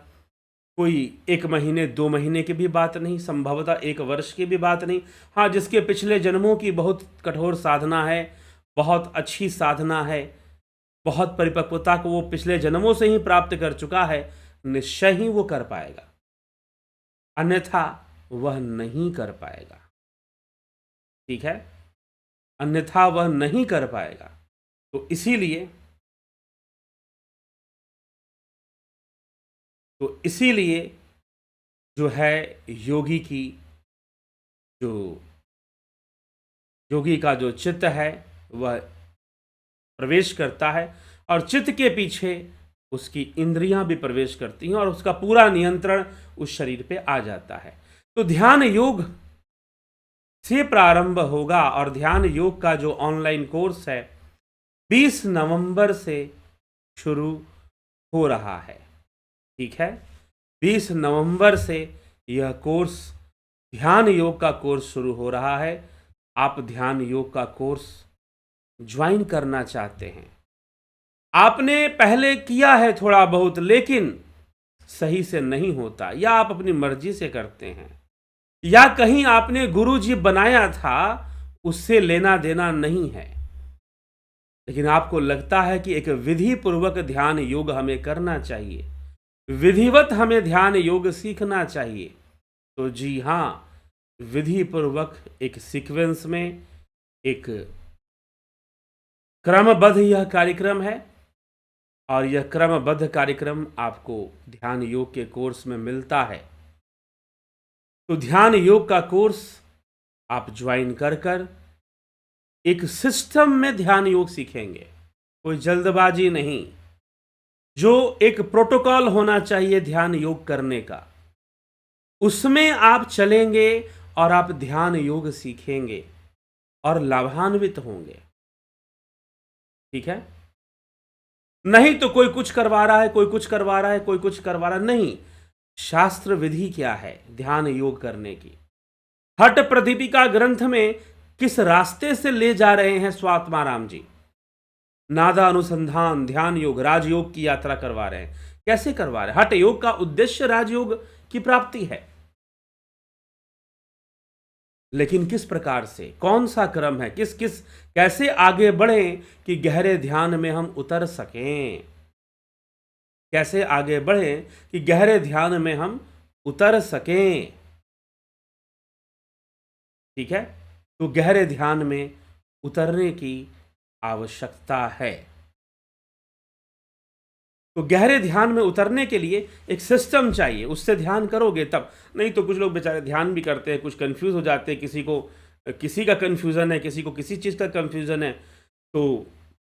कोई 1 महीने 2 महीने की भी बात नहीं, संभवतः 1 वर्ष की भी बात नहीं। हाँ, जिसके पिछले जन्मों की बहुत कठोर साधना है, बहुत अच्छी साधना है, बहुत परिपक्वता को वो पिछले जन्मों से ही प्राप्त कर चुका है, निश्चय ही वो कर पाएगा, अन्यथा वह नहीं कर पाएगा। ठीक है, अन्यथा वह नहीं कर पाएगा। तो इसीलिए जो है योगी का जो चित्त है वह प्रवेश करता है, और चित्त के पीछे उसकी इंद्रियां भी प्रवेश करती हैं, और उसका पूरा नियंत्रण उस शरीर पे आ जाता है। तो ध्यान योग से प्रारंभ होगा और ध्यान योग का जो ऑनलाइन कोर्स है 20 नवंबर से शुरू हो रहा है। ठीक है, 20 नवंबर से यह कोर्स ध्यान योग का कोर्स शुरू हो रहा है। आप ध्यान योग का कोर्स ज्वाइन करना चाहते हैं, आपने पहले किया है थोड़ा बहुत लेकिन सही से नहीं होता, या आप अपनी मर्जी से करते हैं, या कहीं आपने गुरुजी बनाया था उससे लेना देना नहीं है, लेकिन आपको लगता है कि एक विधि पूर्वक ध्यान योग हमें करना चाहिए, विधिवत हमें ध्यान योग सीखना चाहिए, तो जी हाँ, विधि पूर्वक एक सीक्वेंस में एक क्रमबद्ध यह कार्यक्रम है और यह क्रमबद्ध कार्यक्रम आपको ध्यान योग के कोर्स में मिलता है। तो ध्यान योग का कोर्स आप ज्वाइन कर एक सिस्टम में ध्यान योग सीखेंगे, कोई जल्दबाजी नहीं, जो एक प्रोटोकॉल होना चाहिए ध्यान योग करने का, उसमें आप चलेंगे और आप ध्यान योग सीखेंगे और लाभान्वित होंगे। ठीक है, नहीं तो कोई कुछ करवा रहा है, कोई कुछ करवा रहा है, कोई कुछ करवा रहा नहीं। शास्त्र विधि क्या है ध्यान योग करने की? हट प्रदीपिका ग्रंथ में किस रास्ते से ले जा रहे हैं स्वात्माराम जी? नादा अनुसंधान, ध्यान योग, राजयोग की यात्रा करवा रहे हैं। कैसे करवा रहे हैं? हठ योग का उद्देश्य राजयोग की प्राप्ति है, लेकिन किस प्रकार से, कौन सा क्रम है, किस किस कैसे आगे बढ़ें कि गहरे ध्यान में हम उतर सकें, कैसे आगे बढ़ें कि गहरे ध्यान में हम उतर सकें। ठीक है, तो गहरे ध्यान में उतरने की आवश्यकता है। तो गहरे ध्यान में उतरने के लिए एक सिस्टम चाहिए, उससे ध्यान करोगे तब। नहीं तो कुछ लोग बेचारे ध्यान भी करते हैं, कुछ कंफ्यूज हो जाते हैं, किसी को किसी का कंफ्यूजन है, किसी को किसी चीज़ का कंफ्यूजन है। तो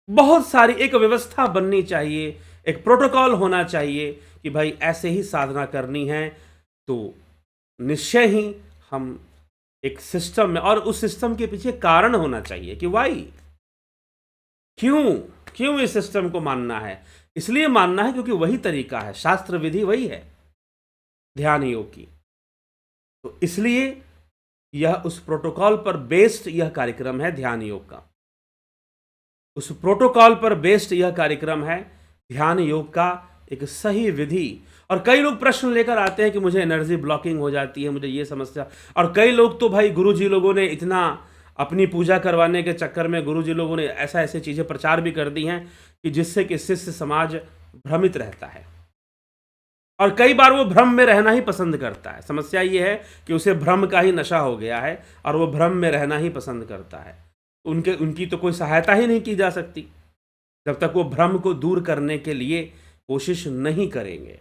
बहुत सारी एक व्यवस्था बननी चाहिए, एक प्रोटोकॉल होना चाहिए कि भाई ऐसे ही साधना करनी है। तो निश्चय ही हम एक सिस्टम में, और उस सिस्टम के पीछे कारण होना चाहिए कि वाई, क्यों इस सिस्टम को मानना है। इसलिए मानना है क्योंकि वही तरीका है, शास्त्र विधि वही है ध्यान योग की। तो इसलिए यह उस प्रोटोकॉल पर बेस्ड यह कार्यक्रम है ध्यान योग का, उस प्रोटोकॉल पर बेस्ड यह कार्यक्रम है ध्यान योग का, एक सही विधि। और कई लोग प्रश्न लेकर आते हैं कि मुझे एनर्जी ब्लॉकिंग हो जाती है, मुझे ये समस्या। और कई लोग तो भाई गुरुजी लोगों ने इतना अपनी पूजा करवाने के चक्कर में गुरुजी लोगों ने ऐसी चीज़ें प्रचार भी कर दी हैं कि जिससे कि शिष्य समाज भ्रमित रहता है, और कई बार वो भ्रम में रहना ही पसंद करता है। समस्या ये है कि उसे भ्रम का ही नशा हो गया है और वो भ्रम में रहना ही पसंद करता है। उनकी तो कोई सहायता ही नहीं की जा सकती जब तक वो भ्रम को दूर करने के लिए कोशिश नहीं करेंगे।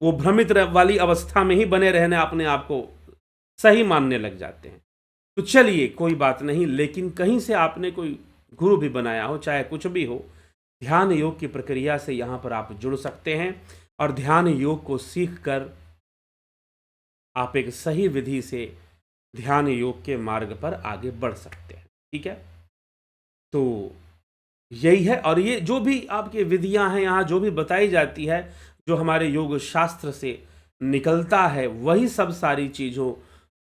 वो भ्रमित वाली अवस्था में ही बने रहने अपने आप को सही मानने लग जाते हैं। तो चलिए कोई बात नहीं, लेकिन कहीं से आपने कोई गुरु भी बनाया हो, चाहे कुछ भी हो, ध्यान योग की प्रक्रिया से यहाँ पर आप जुड़ सकते हैं और ध्यान योग को सीख कर आप एक सही विधि से ध्यान योग के मार्ग पर आगे बढ़ सकते हैं। ठीक है, तो यही है। और ये जो भी आपकी विधियां हैं यहाँ जो भी बताई जाती है, जो हमारे योग शास्त्र से निकलता है, वही सब सारी चीज़ों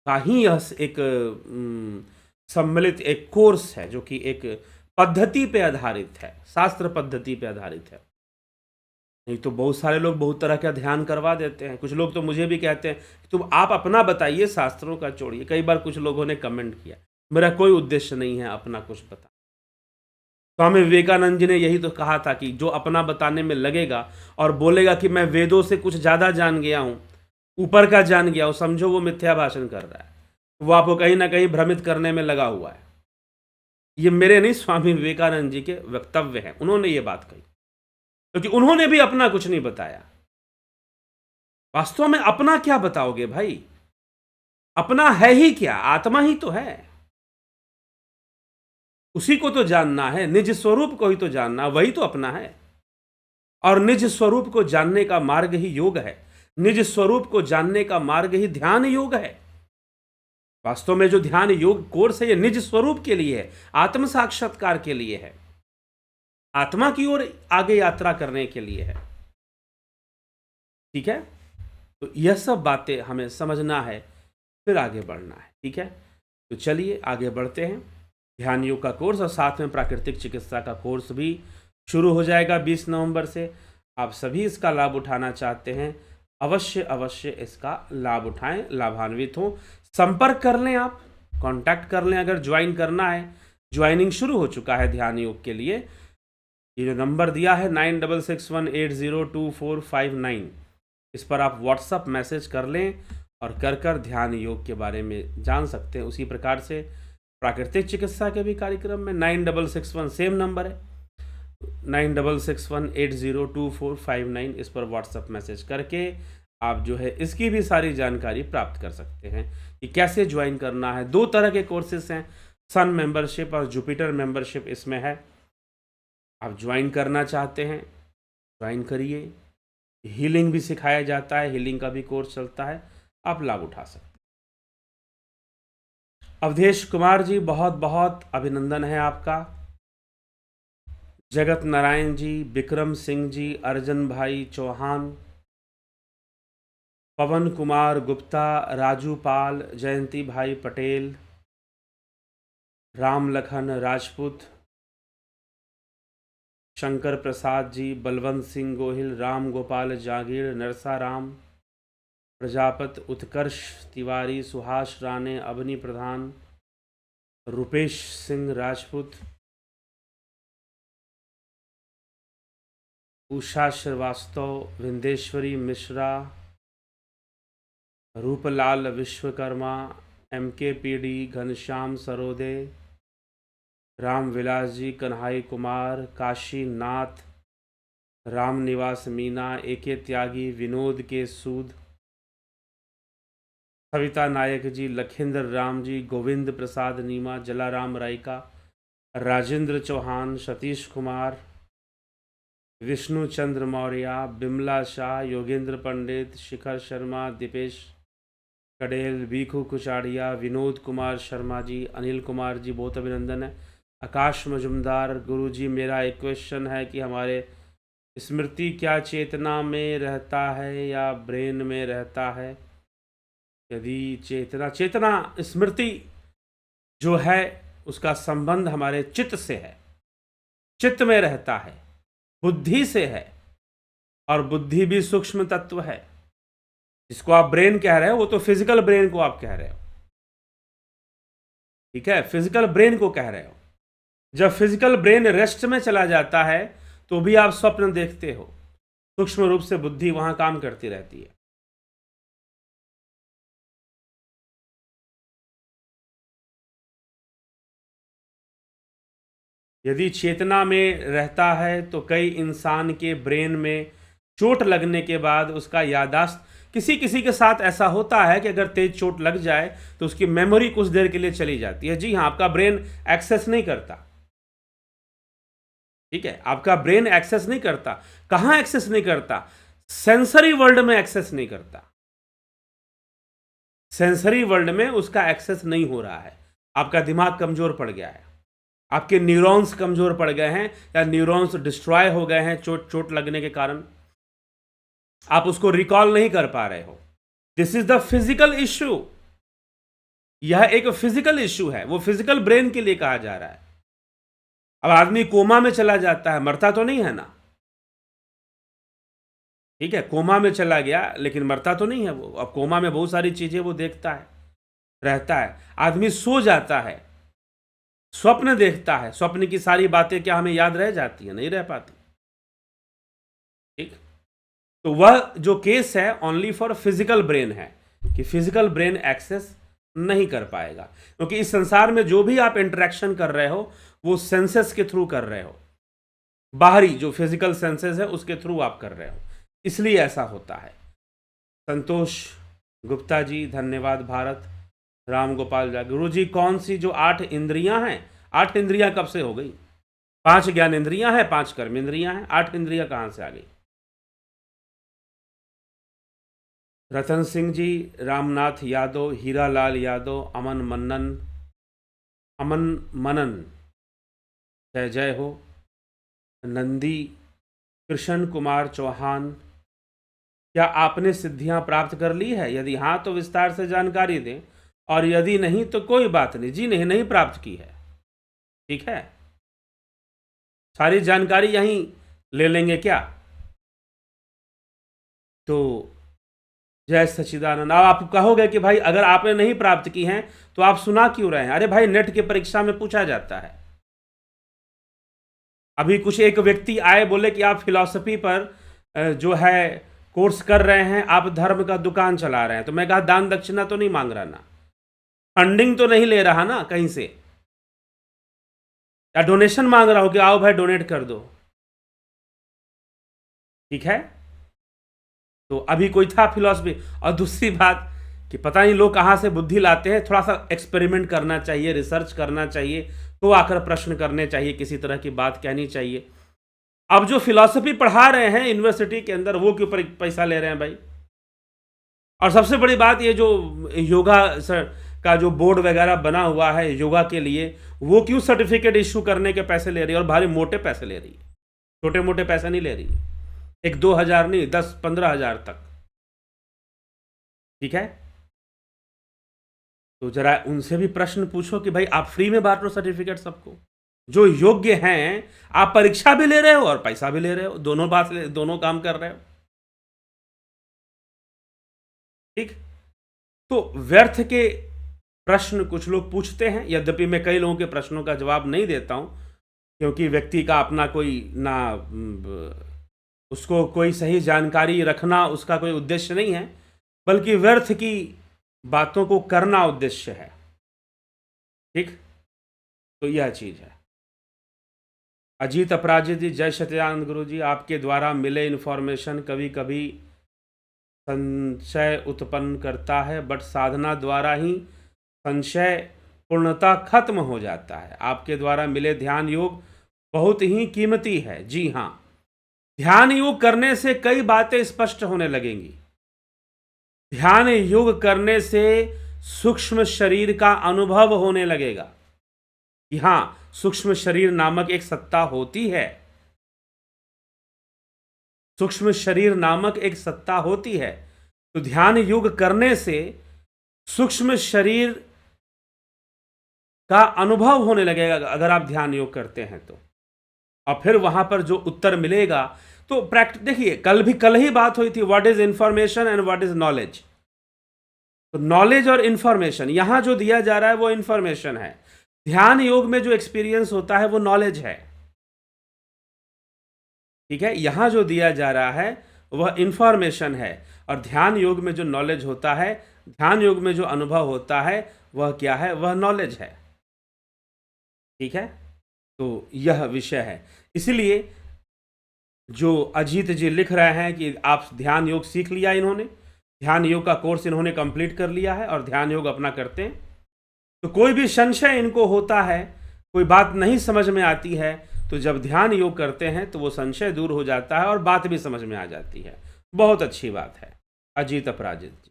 का ही यह एक सम्मिलित एक कोर्स है, जो कि एक पद्धति पे आधारित है, शास्त्र पद्धति पे आधारित है। नहीं तो बहुत सारे लोग बहुत तरह का ध्यान करवा देते हैं। कुछ लोग तो मुझे भी कहते हैं तुम आप अपना बताइए, शास्त्रों का छोड़िए। कई बार कुछ लोगों ने कमेंट किया, मेरा कोई उद्देश्य नहीं है अपना कुछ बता। स्वामी विवेकानंद जी ने यही तो कहा था कि जो अपना बताने में लगेगा और बोलेगा कि मैं वेदों से कुछ ज़्यादा जान गया हूँ, ऊपर का जान गया हूँ, समझो वो मिथ्या भाषण कर रहा है, वो आपको कहीं ना कहीं भ्रमित करने में लगा हुआ है। ये मेरे नहीं, स्वामी विवेकानंद जी के वक्तव्य हैं, उन्होंने ये बात कही, क्योंकि उन्होंने भी अपना कुछ नहीं बताया। वास्तव में अपना क्या बताओगे भाई? अपना है ही क्या? आत्मा ही तो है, उसी को तो जानना है, निज स्वरूप को ही तो जानना, वही तो अपना है। और निज स्वरूप को जानने का मार्ग ही योग है, निज स्वरूप को जानने का मार्ग ही ध्यान योग है। वास्तव में जो ध्यान योग कोर्स है ये निज स्वरूप के लिए है, आत्म साक्षात्कार के लिए है, आत्मा की ओर आगे यात्रा करने के लिए है। ठीक है, तो यह सब बातें हमें समझना है, फिर आगे बढ़ना है। ठीक है, तो चलिए आगे बढ़ते हैं। ध्यान योग का कोर्स और साथ में प्राकृतिक चिकित्सा का कोर्स भी शुरू हो जाएगा 20 नवंबर से। आप सभी इसका लाभ उठाना चाहते हैं, अवश्य अवश्य इसका लाभ उठाएं, लाभान्वित हों। संपर्क कर लें, आप कांटेक्ट कर लें अगर ज्वाइन करना है। ज्वाइनिंग शुरू हो चुका है ध्यान योग के लिए। ये जो नंबर दिया है 9661802459, इस पर आप व्हाट्सअप मैसेज कर लें और कर ध्यान योग के बारे में जान सकते हैं। उसी प्रकार से प्राकृतिक चिकित्सा के भी कार्यक्रम में 9661 सेम नंबर है, 9661802459, इस पर व्हाट्सअप मैसेज करके आप जो है इसकी भी सारी जानकारी प्राप्त कर सकते हैं कि कैसे ज्वाइन करना है। 2 तरह के कोर्सेस हैं, सन मेंबरशिप और जुपिटर मेंबरशिप इसमें है। आप ज्वाइन करना चाहते हैं ज्वाइन करिए। हीलिंग भी सिखाया जाता है, हीलिंग का भी कोर्स चलता है, आप लाभ उठा सकते हैं। अवधेश कुमार जी, बहुत बहुत अभिनंदन है आपका। जगत नारायण जी, विक्रम सिंह जी, अर्जन भाई चौहान, पवन कुमार गुप्ता, राजू पाल, जयंती भाई पटेल, राम लखन राजपूत, शंकर प्रसाद जी, बलवंत सिंह गोहिल, राम गोपाल जागीर, नरसा राम प्रजापत, उत्कर्ष तिवारी, सुहास राणे, अवनी प्रधान, रुपेश सिंह राजपूत, उषा श्रीवास्तव, विंदेश्वरी मिश्रा, रूपलाल विश्वकर्मा, MKPD, घनश्याम सरोदे, रामविलास जी, कन्हाई कुमार, काशी नाथ, राम निवास मीना, AK त्यागी, विनोद के सूद, सविता नायक जी, लखिंद्र राम जी, गोविंद प्रसाद नीमा, जलाराम रायका, राजेंद्र चौहान, सतीश कुमार, विष्णु चंद्र मौर्य, बिमला शाह, योगेंद्र पंडित, शिखर शर्मा, दीपेश कडेल, बीखू कुचाड़िया, विनोद कुमार शर्मा जी, अनिल कुमार जी, बहुत अभिनंदन है। आकाश मजुमदार, गुरु जी मेरा एक क्वेश्चन है कि हमारे स्मृति क्या चेतना में रहता है या ब्रेन में रहता है? यदि चेतना स्मृति जो है उसका संबंध हमारे चित्त से है, चित्त में रहता है, बुद्धि से है, और बुद्धि भी सूक्ष्म तत्व है। जिसको आप ब्रेन कह रहे हो वो तो फिजिकल ब्रेन को आप कह रहे हो, ठीक है, फिजिकल ब्रेन को कह रहे हो। जब फिजिकल ब्रेन रेस्ट में चला जाता है तो भी आप स्वप्न देखते हो, सूक्ष्म रूप से बुद्धि वहां काम करती रहती है। यदि चेतना में रहता है तो कई इंसान के ब्रेन में चोट लगने के बाद उसका याददाश्त, किसी किसी के साथ ऐसा होता है कि अगर तेज चोट लग जाए तो उसकी मेमोरी कुछ देर के लिए चली जाती है। जी हाँ, आपका ब्रेन एक्सेस नहीं करता, ठीक है, आपका ब्रेन एक्सेस नहीं करता। कहां एक्सेस नहीं करता? सेंसरी वर्ल्ड में एक्सेस नहीं करता। सेंसरी वर्ल्ड में उसका एक्सेस नहीं हो रहा है। आपका दिमाग कमजोर पड़ गया है, आपके न्यूरॉन्स कमजोर पड़ गए हैं, या न्यूरॉन्स डिस्ट्रॉय हो गए हैं चोट लगने के कारण, आप उसको रिकॉल नहीं कर पा रहे हो। This is the physical issue. यह एक फिजिकल इश्यू है, वो फिजिकल ब्रेन के लिए कहा जा रहा है। अब आदमी कोमा में चला जाता है, मरता तो नहीं है ना, ठीक है, कोमा में चला गया लेकिन मरता तो नहीं है वो। अब कोमा में बहुत सारी चीजें वो देखता है, रहता है। आदमी सो जाता है, स्वप्न देखता है, स्वप्न की सारी बातें क्या हमें याद रह जाती है? नहीं रह पाती, ठीक। तो वह जो केस है ओनली फॉर फिजिकल ब्रेन है, कि फिजिकल ब्रेन एक्सेस नहीं कर पाएगा, क्योंकि इस संसार में जो भी आप इंटरेक्शन कर रहे हो वो सेंसेस के थ्रू कर रहे हो, बाहरी जो फिजिकल सेंसेस है उसके थ्रू आप कर रहे हो, इसलिए ऐसा होता है। संतोष गुप्ता जी, धन्यवाद भारत। राम गोपाल जा, गुरु जी कौन सी जो 8 इंद्रियां हैं, 8 इंद्रियां कब से हो गई? 5 ज्ञान इंद्रियां हैं, 5 कर्म इंद्रियां हैं, 8 इंद्रियां कहां से आ गई? रतन सिंह जी, रामनाथ यादव, हीरालाल यादव, अमन मनन, जय जय हो। नंदी, कृष्ण कुमार चौहान, क्या आपने सिद्धियां प्राप्त कर ली है? यदि हाँ तो विस्तार से जानकारी दें, और यदि नहीं तो कोई बात नहीं, जी नहीं, नहीं प्राप्त की है, ठीक है। सारी जानकारी यहीं ले लेंगे क्या? तो जय सच्चिदानंद। अब आप कहोगे कि भाई अगर आपने नहीं प्राप्त की हैं तो आप सुना क्यों रहे हैं? अरे भाई, नेट की परीक्षा में पूछा जाता है। अभी कुछ एक व्यक्ति आए, बोले कि आप फिलॉसफी पर जो है कोर्स कर रहे हैं, आप धर्म का दुकान चला रहे हैं। तो मैं कहा, दान दक्षिणा तो नहीं मांग रहा ना, फंडिंग तो नहीं ले रहा ना कहीं से, या डोनेशन मांग रहा हो कि आओ भाई डोनेट कर दो, ठीक है। तो अभी कोई था फिलॉसफी। और दूसरी बात कि पता नहीं लोग कहाँ से बुद्धि लाते हैं, थोड़ा सा एक्सपेरिमेंट करना चाहिए, रिसर्च करना चाहिए, तो आकर प्रश्न करने चाहिए, किसी तरह की बात कहनी चाहिए। अब जो फिलॉसफी पढ़ा रहे हैं यूनिवर्सिटी के अंदर, वो क्यों पैसा ले रहे हैं भाई? और सबसे बड़ी बात, ये जो योगा का जो बोर्ड वगैरह बना हुआ है योगा के लिए, वो क्यों सर्टिफिकेट इशू करने के पैसे ले रही है? और भारी मोटे पैसे ले रही है, छोटे मोटे पैसे नहीं ले रही है। 1-2 हज़ार नहीं, 10-15 हज़ार तक, ठीक है। तो जरा उनसे भी प्रश्न पूछो कि भाई आप फ्री में बांट लो सर्टिफिकेट सबको, जो योग्य हैं। आप परीक्षा भी ले रहे हो और पैसा भी ले रहे हो, दोनों काम कर रहे हो, ठीक। तो व्यर्थ के प्रश्न कुछ लोग पूछते हैं, यद्यपि मैं कई लोगों के प्रश्नों का जवाब नहीं देता हूं, क्योंकि व्यक्ति का अपना कोई ना, उसको कोई सही जानकारी रखना उसका कोई उद्देश्य नहीं है, बल्कि व्यर्थ की बातों को करना उद्देश्य है, ठीक। तो यह चीज है। अजीत अपराजित जी, जय सच्चिदानंद गुरु जी, आपके द्वारा मिले इन्फॉर्मेशन कभी कभी संशय उत्पन्न करता है, बट साधना द्वारा ही संशय पूर्णतः खत्म हो जाता है। आपके द्वारा मिले ध्यान योग बहुत ही कीमती है। जी हाँ, ध्यान योग करने से कई बातें स्पष्ट होने लगेंगी। ध्यान योग करने से सूक्ष्म शरीर का अनुभव होने लगेगा कि हां, सूक्ष्म शरीर नामक एक सत्ता होती है, सूक्ष्म शरीर नामक एक सत्ता होती है। तो ध्यान योग करने से सूक्ष्म शरीर का अनुभव होने लगेगा अगर आप ध्यान योग करते हैं तो। और फिर वहां पर जो उत्तर मिलेगा, तो देखिए, कल ही बात हुई थी, what is information and what is knowledge. तो नॉलेज और इंफॉर्मेशन, यहां जो दिया जा रहा है वो इंफॉर्मेशन है। ध्यान योग में जो एक्सपीरियंस होता है वो नॉलेज है, ठीक है। यहां जो दिया जा रहा है वह इंफॉर्मेशन है, और ध्यान योग में जो नॉलेज होता है, ध्यान योग में जो अनुभव होता है, वह क्या है? वह नॉलेज है, ठीक है। तो यह विषय है। इसलिए जो अजीत जी लिख रहे हैं कि आप ध्यान योग सीख लिया, इन्होंने ध्यान योग का कोर्स इन्होंने कंप्लीट कर लिया है और ध्यान योग अपना करते हैं, तो कोई भी संशय इनको होता है, कोई बात नहीं समझ में आती है, तो जब ध्यान योग करते हैं तो वो संशय दूर हो जाता है और बात भी समझ में आ जाती है। बहुत अच्छी बात है अजीत अपराजित जी।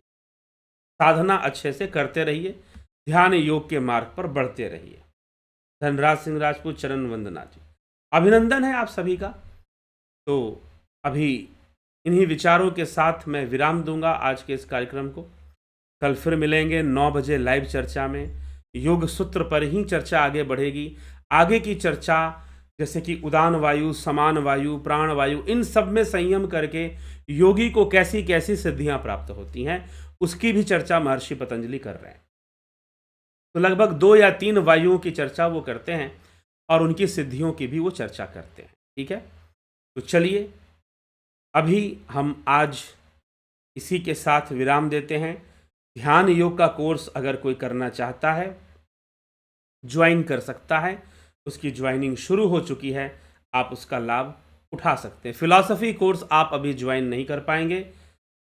साधना अच्छे से करते रहिए, ध्यान योग के मार्ग पर बढ़ते रहिए। धनराज सिंह राजपूत, चरण वंदना जी, अभिनंदन है आप सभी का। तो अभी इन्हीं विचारों के साथ मैं विराम दूंगा आज के इस कार्यक्रम को। कल फिर मिलेंगे 9 बजे लाइव चर्चा में। योग सूत्र पर ही चर्चा आगे बढ़ेगी। आगे की चर्चा जैसे कि उदान वायु, समान वायु, प्राण वायु, इन सब में संयम करके योगी को कैसी कैसी सिद्धियां प्राप्त होती हैं, उसकी भी चर्चा महर्षि पतंजलि कर रहे हैं। तो लगभग 2 या 3 वायुओं की चर्चा वो करते हैं और उनकी सिद्धियों की भी वो चर्चा करते हैं, ठीक है। तो चलिए, अभी हम आज इसी के साथ विराम देते हैं। ध्यान योग का कोर्स अगर कोई करना चाहता है, ज्वाइन कर सकता है। उसकी ज्वाइनिंग शुरू हो चुकी है, आप उसका लाभ उठा सकते हैं। फिलॉसफी कोर्स आप अभी ज्वाइन नहीं कर पाएंगे।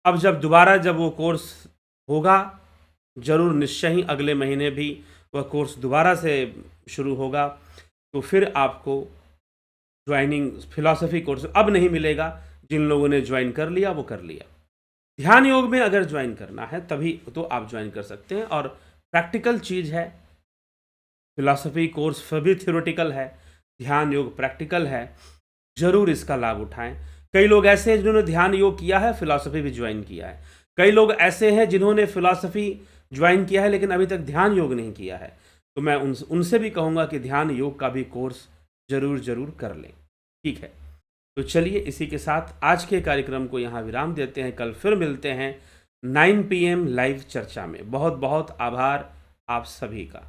अब जब वो कोर्स होगा, जरूर निश्चय ही अगले महीने भी वह कोर्स दोबारा से शुरू होगा, तो फिर आपको ज्वाइनिंग फिलॉसफी कोर्स अब नहीं मिलेगा। जिन लोगों ने ज्वाइन कर लिया वो कर लिया। ध्यान योग में अगर ज्वाइन करना है तभी तो आप ज्वाइन कर सकते हैं, और प्रैक्टिकल चीज़ है। फिलॉसफी कोर्स भी थ्योरेटिकल है, ध्यान योग प्रैक्टिकल है, ज़रूर इसका लाभ उठाएं। कई लोग ऐसे हैं जिन्होंने ध्यान योग किया है, फिलॉसफी भी ज्वाइन किया है। कई लोग ऐसे हैं जिन्होंने फिलॉसफी ज्वाइन किया है लेकिन अभी तक ध्यान योग नहीं किया है। तो मैं उनसे भी कहूँगा कि ध्यान योग का भी कोर्स ज़रूर कर लें। ठीक है, तो चलिए इसी के साथ आज के कार्यक्रम को यहाँ विराम देते हैं। कल फिर मिलते हैं 9 PM लाइव चर्चा में। बहुत बहुत आभार आप सभी का।